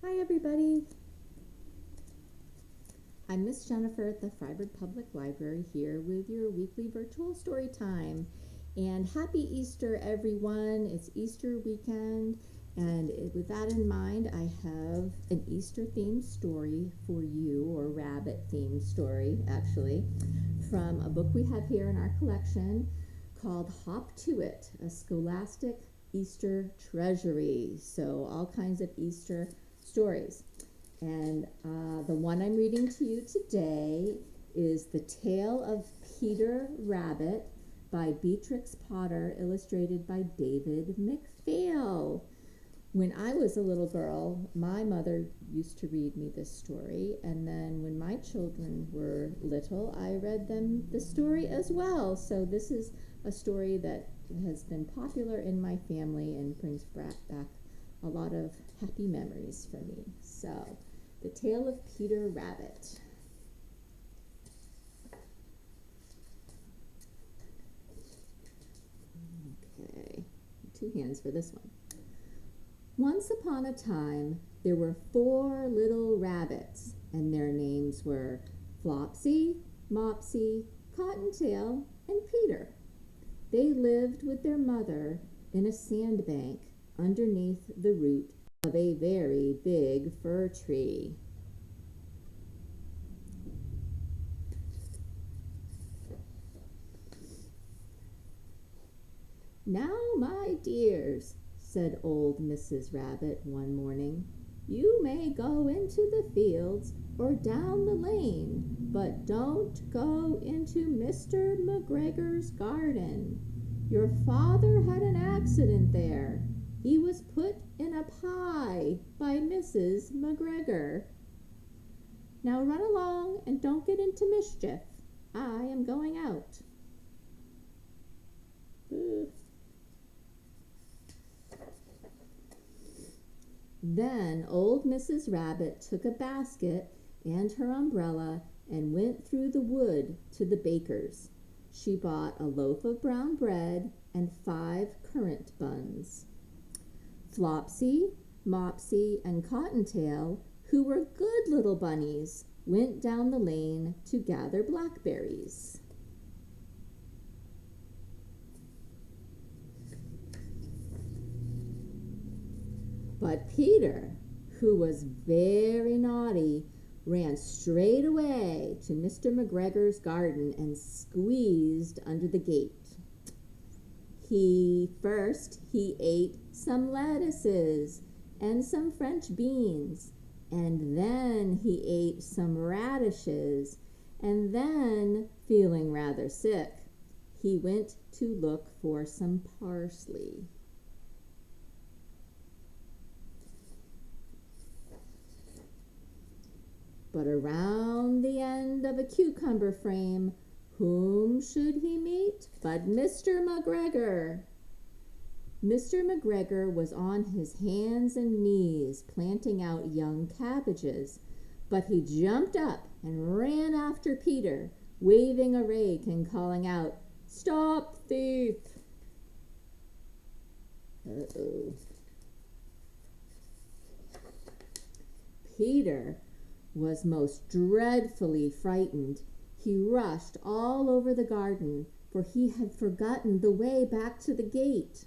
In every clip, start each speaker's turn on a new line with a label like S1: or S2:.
S1: Hi everybody. I'm Miss Jennifer at the Fryeburg Public Library here with your weekly virtual story time. And happy Easter everyone. It's Easter weekend and with that in mind I have an Easter themed story for you, or rabbit themed story actually, from a book we have here in our collection called Hop to It, a Scholastic Easter Treasury. So all kinds of Easter stories. And the one I'm reading to you today is The Tale of Peter Rabbit by Beatrix Potter, illustrated by David McPhail. When I was a little girl, my mother used to read me this story, and then when my children were little, I read them the story as well. So this is a story that has been popular in my family and brings back a lot of happy memories for me. So, The Tale of Peter Rabbit. Okay, 2 hands for this one. Once upon a time, there were 4 little rabbits, and their names were Flopsy, Mopsy, Cottontail, and Peter. They lived with their mother in a sandbank underneath the root of a very big fir tree. "Now, my dears," said old Mrs. Rabbit one morning, "you may go into the fields or down the lane, but don't go into Mr. McGregor's garden. Your father had an accident there. He was put in a pie by Mrs. McGregor. Now run along and don't get into mischief. I am going out." Then old Mrs. Rabbit took a basket and her umbrella and went through the wood to the baker's. She bought a loaf of brown bread and 5 currant buns. Flopsy, Mopsy, and Cottontail, who were good little bunnies, went down the lane to gather blackberries. But Peter, who was very naughty, ran straight away to Mr. McGregor's garden and squeezed under the gate. He ate some lettuces and some French beans, and then he ate some radishes, and then, feeling rather sick, he went to look for some parsley. But around the end of a cucumber frame, whom should he meet but Mr. McGregor? Mr. McGregor was on his hands and knees planting out young cabbages, but he jumped up and ran after Peter, waving a rake and calling out, "Stop, thief!" Uh-oh. Peter was most dreadfully frightened. He rushed all over the garden, for he had forgotten the way back to the gate.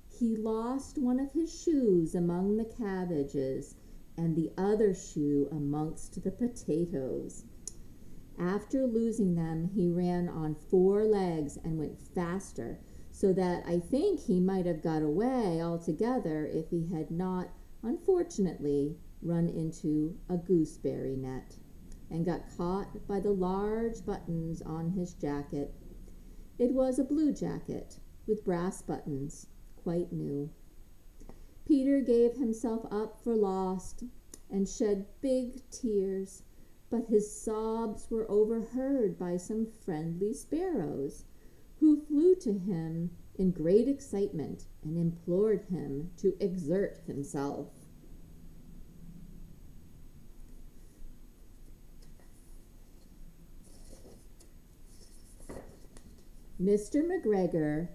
S1: He lost one of his shoes among the cabbages, and the other shoe amongst the potatoes. After losing them, he ran on 4 legs and went faster, so that I think he might have got away altogether if he had not, unfortunately, run into a gooseberry net and got caught by the large buttons on his jacket. It was a blue jacket with brass buttons, quite new. Peter gave himself up for lost and shed big tears, but his sobs were overheard by some friendly sparrows, who flew to him in great excitement and implored him to exert himself. Mr. McGregor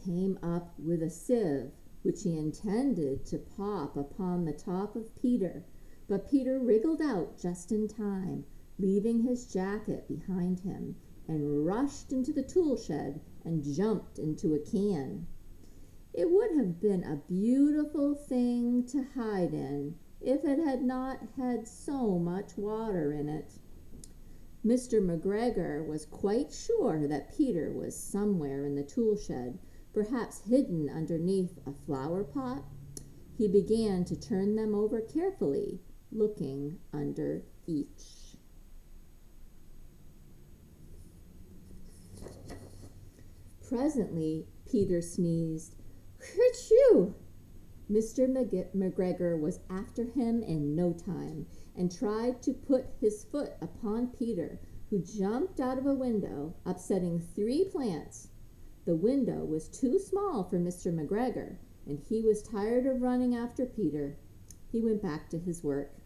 S1: came up with a sieve, which he intended to pop upon the top of Peter, But Peter wriggled out just in time, leaving his jacket behind him, and rushed into the tool shed and jumped into a can. It would have been a beautiful thing to hide in if it had not had so much water in it. Mr. McGregor was quite sure that Peter was somewhere in the tool shed, perhaps hidden underneath a flower pot. He began to turn them over carefully, looking under each. Presently, Peter sneezed. "Kerchoo!" Mr. McGregor was after him in no time, and tried to put his foot upon Peter, who jumped out of a window, upsetting 3 plants. The window was too small for Mr. McGregor, and he was tired of running after Peter. He went back to his work.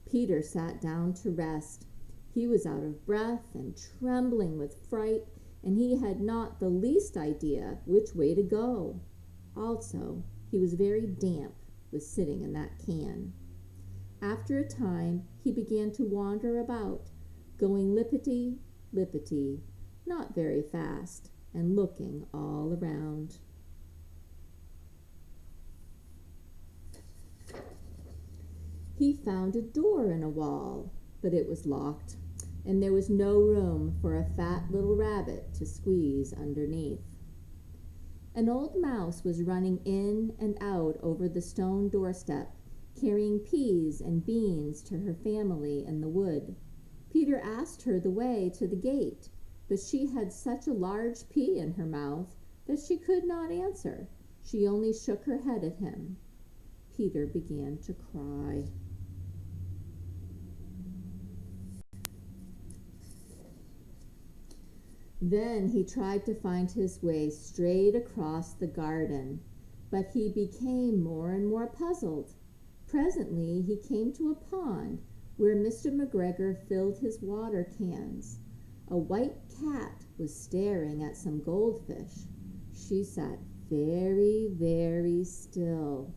S1: Peter sat down to rest. He was out of breath and trembling with fright, and he had not the least idea which way to go. Also, he was very damp with sitting in that can. After a time, he began to wander about, going lippity, not very fast, and looking all around. He found a door in a wall, but it was locked, and there was no room for a fat little rabbit to squeeze underneath. An old mouse was running in and out over the stone doorstep, carrying peas and beans to her family in the wood. Peter asked her the way to the gate, but she had such a large pea in her mouth that she could not answer. She only shook her head at him. Peter began to cry. Then he tried to find his way straight across the garden, but he became more and more puzzled. Presently he came to a pond where Mr. McGregor filled his water cans. A white cat was staring at some goldfish. She sat very, very still,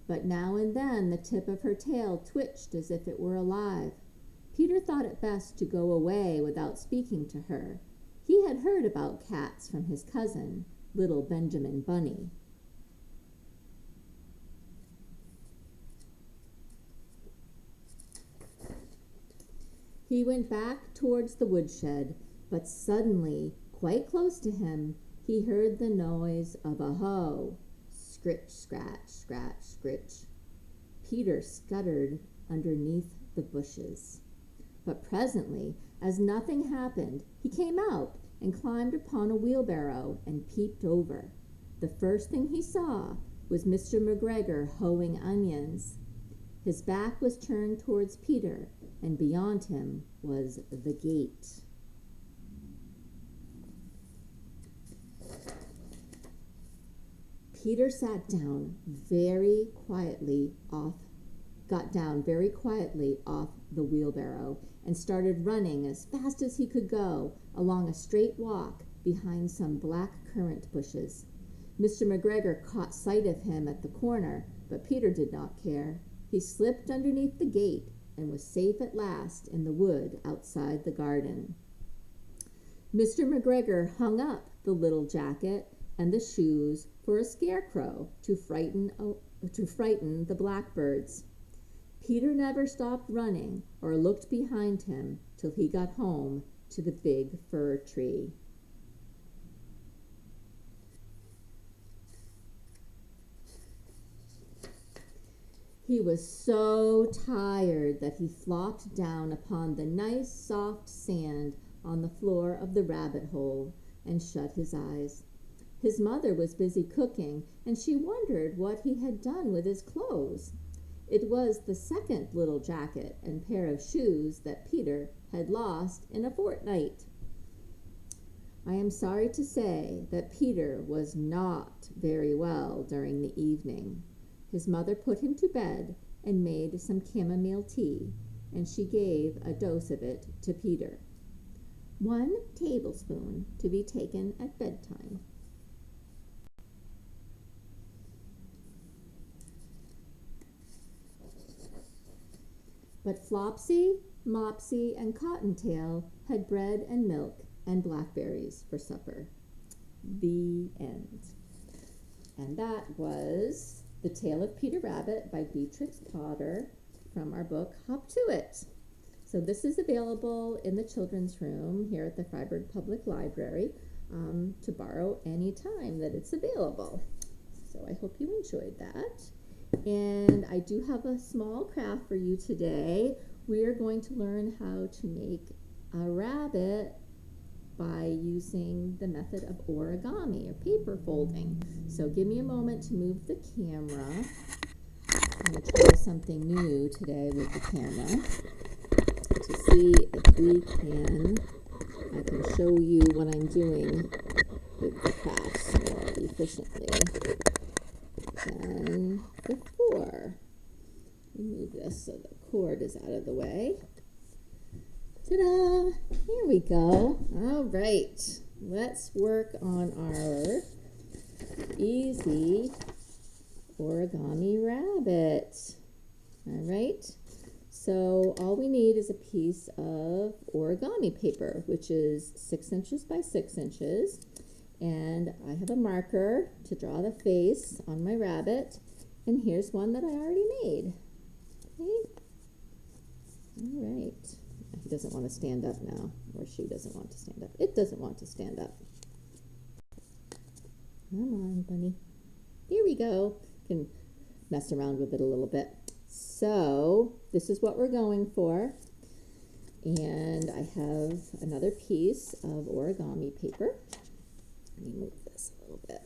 S1: but now and then the tip of her tail twitched as if it were alive. Peter thought it best to go away without speaking to her. He had heard about cats from his cousin, little Benjamin Bunny. He went back towards the woodshed, but suddenly, quite close to him, he heard the noise of a hoe. Scritch, scratch, scratch, scritch. Peter scuttered underneath the bushes. But presently, as nothing happened, he came out and climbed upon a wheelbarrow and peeped over. The first thing he saw was Mr. McGregor hoeing onions. His back was turned towards Peter, and beyond him was the gate. Peter got down very quietly off the wheelbarrow and started running as fast as he could go along a straight walk behind some black currant bushes. Mr. McGregor caught sight of him at the corner, but Peter did not care. He slipped underneath the gate and was safe at last in the wood outside the garden. Mr. McGregor hung up the little jacket and the shoes for a scarecrow to frighten the blackbirds. Peter never stopped running or looked behind him till he got home to the big fir tree. He was so tired that he flopped down upon the nice soft sand on the floor of the rabbit hole and shut his eyes. His mother was busy cooking, and she wondered what he had done with his clothes. It was the second little jacket and pair of shoes that Peter had lost in a fortnight. I am sorry to say that Peter was not very well during the evening. His mother put him to bed and made some chamomile tea, and she gave a dose of it to Peter. 1 tablespoon to be taken at bedtime. But Flopsy, Mopsy, and Cottontail had bread and milk and blackberries for supper. The end. And that was The Tale of Peter Rabbit by Beatrix Potter from our book Hop to It. So this is available in the children's room here at the Fryeburg Public Library to borrow any time that it's available. So I hope you enjoyed that. And I do have a small craft for you today. We are going to learn how to make a rabbit by using the method of origami or paper folding. So give me a moment to move the camera. I'm going to try something new today with the camera to see if I can show you what I'm doing with the crafts more efficiently than before. Move this so the cord is out of the way. Ta-da! Here we go. All right. Let's work on our easy origami rabbit. All right. So all we need is a piece of origami paper, which is 6 inches by 6 inches. And I have a marker to draw the face on my rabbit. And here's one that I already made. Okay. All right. He doesn't want to stand up now, or she doesn't want to stand up. It doesn't want to stand up. Come on, bunny. Here we go. Can mess around with it a little bit. So this is what we're going for. And I have another piece of origami paper. Let me move this a little bit.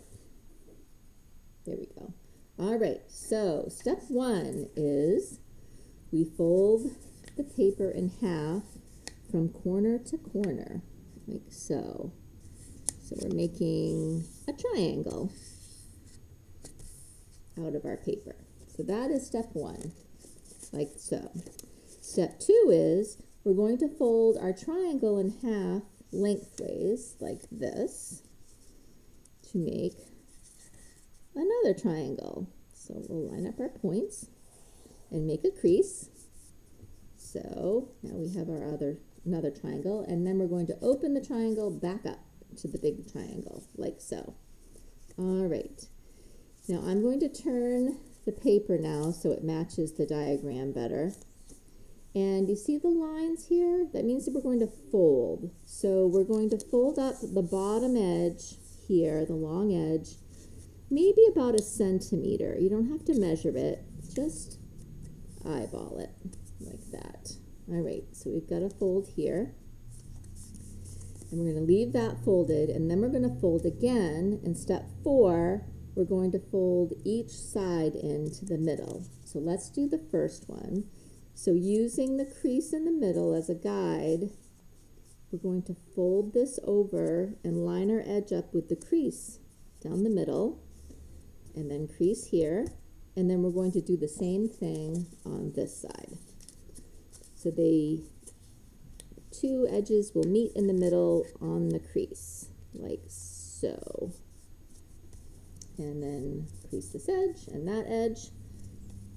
S1: There we go. All right, so step 1 is we fold the paper in half from corner to corner, like so. So we're making a triangle out of our paper. So that is step 1, like so. Step 2 is we're going to fold our triangle in half lengthways, like this, to make another triangle. So we'll line up our points and make a crease. So now we have our another triangle, and then we're going to open the triangle back up to the big triangle, like so. All right. Now I'm going to turn the paper now so it matches the diagram better. And you see the lines here? That means that we're going to fold. So we're going to fold up the bottom edge here, the long edge, maybe about 1 centimeter. You don't have to measure it, just eyeball it like that. All right, so we've got a fold here. And we're going to leave that folded, and then we're going to fold again. In step 4, we're going to fold each side into the middle. So let's do the first one. So using the crease in the middle as a guide, we're going to fold this over and line our edge up with the crease down the middle, and then crease here, and then we're going to do the same thing on this side. So the 2 edges will meet in the middle on the crease, like so. And then crease this edge and that edge.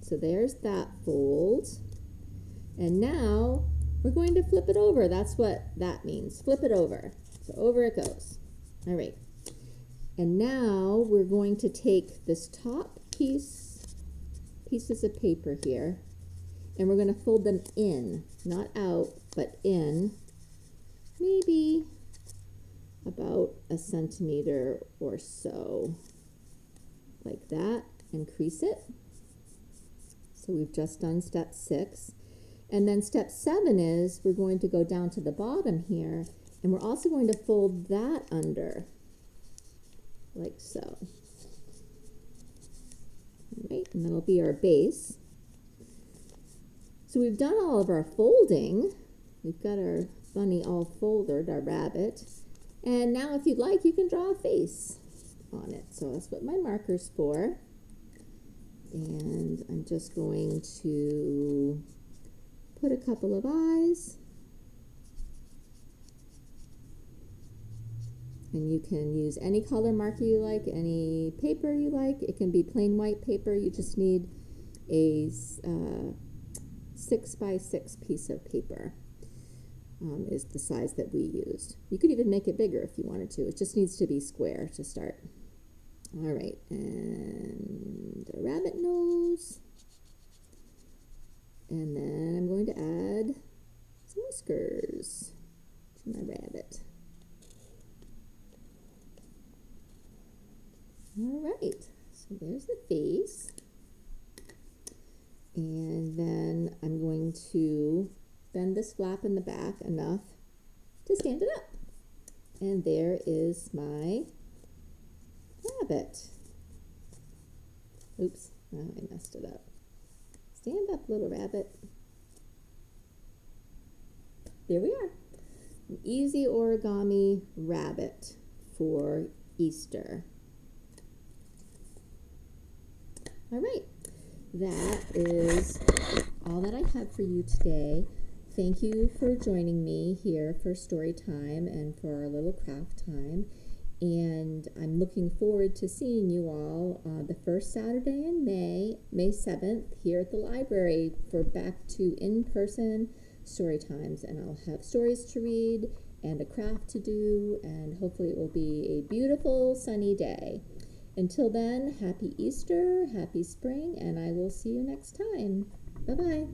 S1: So there's that fold. And now we're going to flip it over. That's what that means. Flip it over. So over it goes. All right. And now we're going to take this top pieces of paper here, and we're going to fold them in, not out, but in, maybe about 1 centimeter or so, like that, and crease it. So we've just done step 6. And then step 7 is we're going to go down to the bottom here, and we're also going to fold that under, like so. All right, and that'll be our base. So we've done all of our folding. We've got our bunny all folded, our rabbit. And now if you'd like, you can draw a face on it. So that's what my marker's for. And I'm just going to put a couple of eyes. And you can use any color marker you like, any paper you like. It can be plain white paper. You just need a 6x6 piece of paper. Is the size that we used. You could even make it bigger if you wanted to. It just needs to be square to start. All right, and a rabbit nose. And then I'm going to add some whiskers to my rabbit. All right, so there's the face. And then I'm going to bend this flap in the back enough to stand it up. And there is my rabbit. Oops, oh, I messed it up. Stand up, little rabbit. There we are. An easy origami rabbit for Easter. All right, that is all that I have for you today. Thank you for joining me here for story time and for our little craft time. And I'm looking forward to seeing you all the first Saturday in May, May 7th, here at the library for back to in-person story times. And I'll have stories to read and a craft to do, and hopefully it will be a beautiful sunny day. Until then, happy Easter, happy spring, and I will see you next time. Bye-bye.